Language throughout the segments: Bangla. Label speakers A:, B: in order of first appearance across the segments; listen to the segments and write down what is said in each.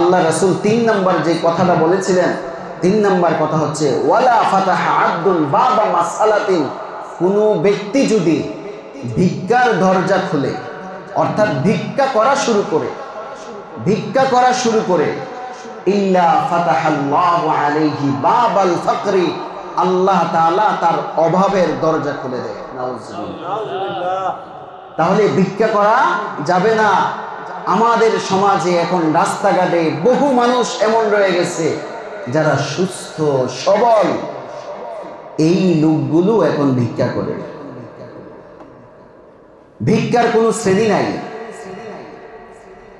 A: আল্লাহ রাসূল ৩ নাম্বার যে কথাটা বলেছিলেন, ৩ নাম্বার কথা হচ্ছে ওয়ালা ফাতাহা আব্দুন বাবা মাসআলাতিন, কোনো ব্যক্তি যদি ভিক্ষার দরজা খুলে, অর্থাৎ ভিক্ষা করা শুরু করে ইল্লা ফাতাহাল্লাহু আলাইহি বাবাল ফাকরি, আল্লাহ তাআলা তার অভাবের দরজা খুলে দেয়। নাউজুবিল্লাহ। তাহলে ভিক্ষা করা যাবে না। আমাদের সমাজে এখন রাস্তাঘাটে বহু মানুষ এমন রয়ে গেছে যারা সুস্থ সবল, এই লোকগুলো এখন ভিক্ষা করে। ভিক্ষার কোনো শ্রেণী নাই।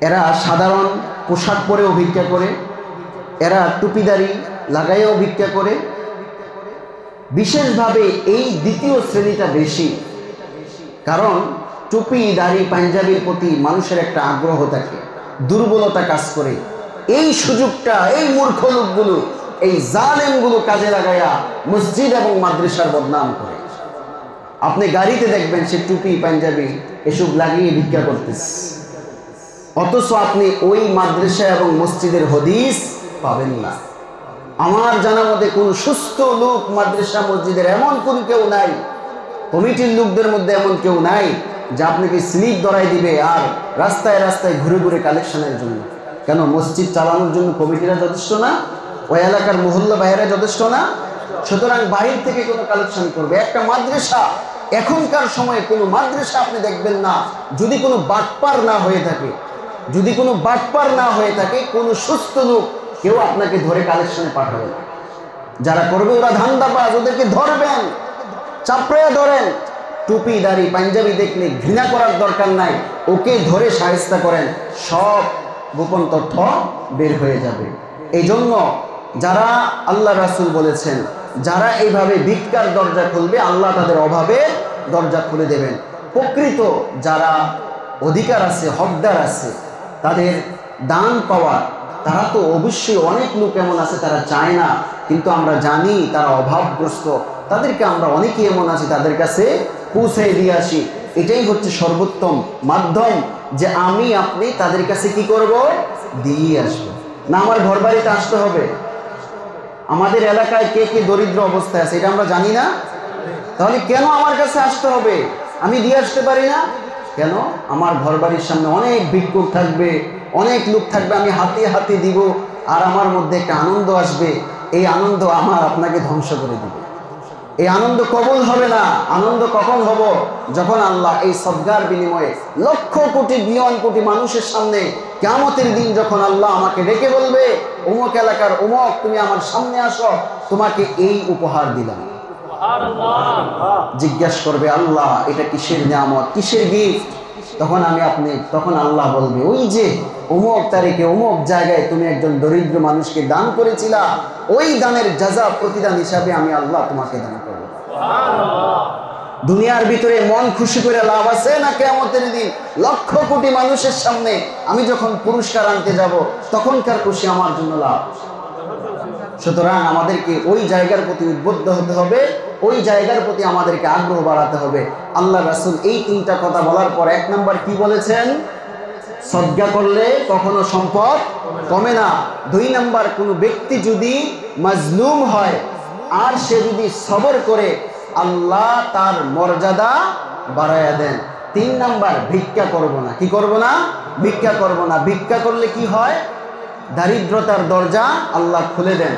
A: এরা সাধারণ পোশাক পরেও ভিক্ষা করে, এরা টুপিদারি লাগাইও ভিক্ষা করে। বিশেষভাবে এই দ্বিতীয় শ্রেণীটা বেশি, কারণ টুপি দাড়ি পাঞ্জাবির প্রতি মানুষের একটা আগ্রহ থাকে, দুর্বলতা কাজ করে। এই সুযোগটা এই মূর্খ লোকগুলো, এই জালেমগুলো কাজে লাগাইয়া মসজিদ এবং মাদ্রাসার বদনাম করে। আপনি গাড়িতে দেখবেন সে টুপি পাঞ্জাবি এসব লাগিয়ে ভিক্ষা করতেছে, অথচ আপনি ওই মাদ্রাসা এবং মসজিদের হদিস পাবেন না। আমার জানা মতে কোন সুস্থ লোক মাদ্রাসা মসজিদের এমন কোন কেউ নাই, কমিটির লোকদের মধ্যে এমন কেউ নাই যে আপনাকে স্লিপ ধরাই দিবে আর রাস্তায় রাস্তায় ঘুরে ঘুরে কালেকশনের জন্য। কেন? মসজিদ চালানোর জন্য কমিটিরা যথেষ্ট না? ওই এলাকার মহল্লা বাইরে যথেষ্ট না? সুতরাং বাহির থেকে কোনো কালেকশন করবে? একটা মাদ্রাসা, এখনকার সময়ে কোনো মাদ্রাসা আপনি দেখবেন না যদি কোনো বাটপার না হয়ে থাকে, কোনো সুস্থ লোক কেউ আপনাকে ধরে কালেকশনে পাঠাবে না। যারা করবে ওরা ধান্দাবাজ, ওদেরকে ধরবেন, চাপড়ে ধরেন। টুপি দাড়ি পাঞ্জাবি দেখলে ঘৃণা করার দরকার নাই, ওকে ধরে শায়েস্তা করেন, সব গোপন তথ্য বের হয়ে যাবে। এই জন্য যারা আল্লাহ রাসূল বলেছেন, যারা এইভাবে ভিক্ষার দরজা খুলবে আল্লাহ তাদের অভাবের দরজা খুলে দেবেন। প্রকৃত যারা অধিকার আছে, হকদার আছে, তাদের দান পাওয়ার, তারা তো অবশ্যই, অনেক লোক এমন আছে তারা চায় না, কিন্তু আমরা জানি তারা অভাবগ্রস্ত, তাদেরকে আমরা অনেকেই এমন আছি তাদের কাছে পৌঁছে দিয়ে আসি। এটাই হচ্ছে সর্বোত্তম মাধ্যম, যে আমি আপনি তাদের কাছে কি করব? দিয়ে আসবো না। আমার ঘর বাড়িতে আসতে হবে। আমাদের এলাকায় কে কে দরিদ্র অবস্থায় আছে এটা আমরা জানি না? তাহলে কেন আমার কাছে আসতে হবে? আমি দিয়ে আসতে পারি না কেন? আমার ঘর বাড়ির সামনে অনেক ভিক্ষুক থাকবে, অনেক লোক থাকবে, আমি হাতে হাতে দিব, আর আমার মধ্যে একটা আনন্দ আসবে। এই আনন্দ আমার আপনাকে ধ্বংস করে দিবে। এই আনন্দ কবুল হবে না। আনন্দ কখন হব? যখন আল্লাহ এই সদকার বিনিময়ে লক্ষ কোটি বিলিয়ন কোটি মানুষের সামনে কিয়ামতের দিন যখন আল্লাহ আমাকে ডেকে বলবে, অমুক এলাকার অমুক, তুমি আমার সামনে আসো, তোমাকে এই উপহার দিলাম। জিজ্ঞাসা করবে আল্লাহ এটা কিসের নিয়ামত, কিসের গিফট? তখন তখন আল্লাহ বলবে, ওই যে অমুক তারিখে অমুক জায়গায় তুমি একজন দরিদ্র মানুষকে দান করেছিলা, ওই দানের জাযা প্রতিদান হিসাবে আমি আল্লাহ তোমাকে দান করব। দুনিয়ার ভিতরে মন খুশি করে লাভ আছে না? কিয়ামতের দিন লক্ষ কোটি মানুষের সামনে আমি যখন পুরস্কার আনতে যাব, তখনকার খুশি আমার জন্য লাভ। সুতরাং আমাদেরকে ওই জায়গার প্রতি উদ্বুদ্ধ হতে হবে, ওই জায়গার প্রতি আমাদেরকে আগ্রহ বাড়াতে হবে। আল্লাহ রাসূল এই 3টা কথা বলার পর 1 নাম্বার কি বলেছেন? সদকা করলে কখনো সম্পদ কমে না। 2 নাম্বার, কোনো ব্যক্তি যদি মাজলুম হয় আর সে যদি সবর করে, আল্লাহ তার মর্যাদা বাড়ায়া দেন। 3 নাম্বার, ভিক্ষা করব না। কি করব না? ভিক্ষা করব না। ভিক্ষা করলে কি হয়? দারিদ্রতার দরজা আল্লাহ খুলে দেন।